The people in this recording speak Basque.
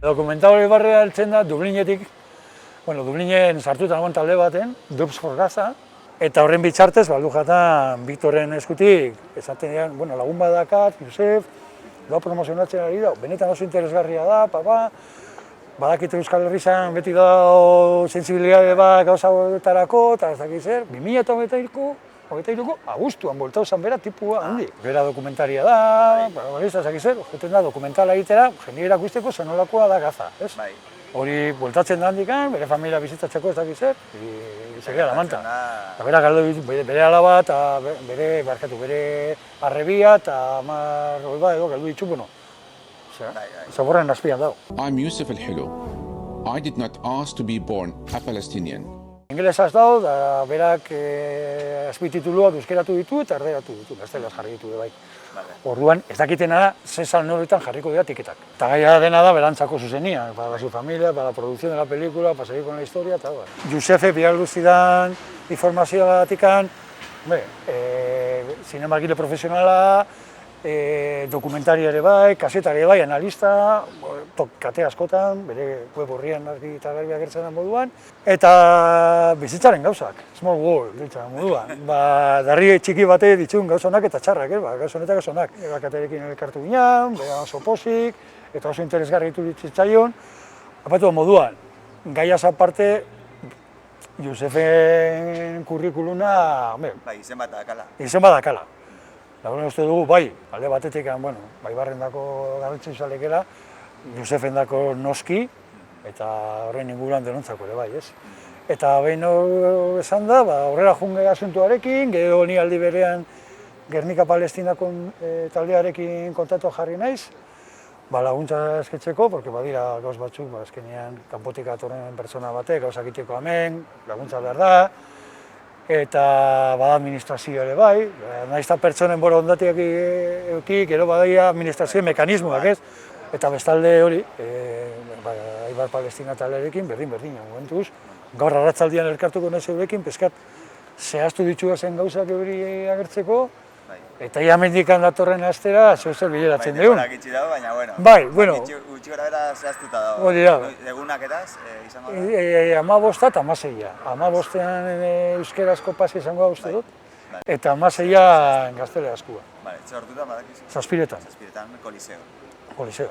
Dokumental barrea heltzen da Dublinetik, Dublinen sartuta nagoen talde baten, Dubs for Gaza, eta horren bitartez, Lujatan Victorren eskutik, esaten lagun badakat, Josef, promozionatzen ari da, benetan oso interesgarria da, badakit Euskal Herrian beti da sensibilitate bat gauza horretarako, eta ez dakit zer, 2023ko abuztuan bueltatu zen bera tipua handi. Bera dokumentaria da, ez dakit zer, joten da dokumentala egitera, jende erakusteko zenolakoa da Gaza, ez? Hori bueltatzen da handikan, bere familia bizitatzeko ez dakit zer, segia la manta. Bera galdu bere alaba eta bere arrebia eta 10 edo galdu ditu, zaborren azpian dago. I'm Yusuf El-Hilo. I did not ask to be born a Palestinian. Ingelesaz dago, da berak azpitituluak euskeratu ditu eta erderatu ditu, gaztelaz jarri ditu bai. Orduan, ez dakitena da, zezal horretan jarriko dira tiketak. Eta gaia dena da, berantzako zuzenia, para su familia, para la producción de la película, para seguir con la historia, eta bai. Josefe bialdu zidan informazioa batikan, zinemagile profesionala, dokumentari ere bai, kasetari bai, analista, kate askotan, bere web horrian argi eta garbi agertzen den moduan, eta bizitzaren gauzak, small world, ditzen moduan. Darri txiki bate ditun gauzonak eta txarrak, gauzonetak gauzonak. Katerekin elkartu ginean, oso posik, eta oso interesgarri ditzitzaion, apatu moduan, gaiaz aparte, Josefen kurrikuluna, izen bat dakala. Izen bat dakala. Lagunen uste dugu, alde batetik, barrendako garritzen zalekela, Josefendako noski, eta horren inguruan denontzako ere bai, ez? Eta behin esan da, horrela junge asuntuarekin, gero ni aldi berean Gernika Palestinako taldearekin kontatu jarri naiz, laguntza esketzeko, porque badira gauz batzuk, azkenean kanpotik atorren pertsona batek, gauzak iteko hemen, laguntza behar da, eta bada administrazio ere bai, nahiz eta pertsonen borondateak eukik, gero badaia administrazio mekanismoak, ez? Eta bestalde hori, Aibar Palestina taldearekin, berdin, momentuz, gaur arratzaldian elkartuko nahi zeurekin, peskat zehaztu dituga zen gauzak hori agertzeko, eta ia mendikan datorren astera, zer bileratzen dugun. Baina, bueno, gutxi gara bera zehaztuta dago. Hori da. Egunak etaz, izango da? 15 eta 16. 15ean euskerazko pasi izango da uste dut, eta 16ean gaztelerazkoa. Txe hortuta badakizu? Zazpiretan. Zazpiretan, Koliseo. Koliseo.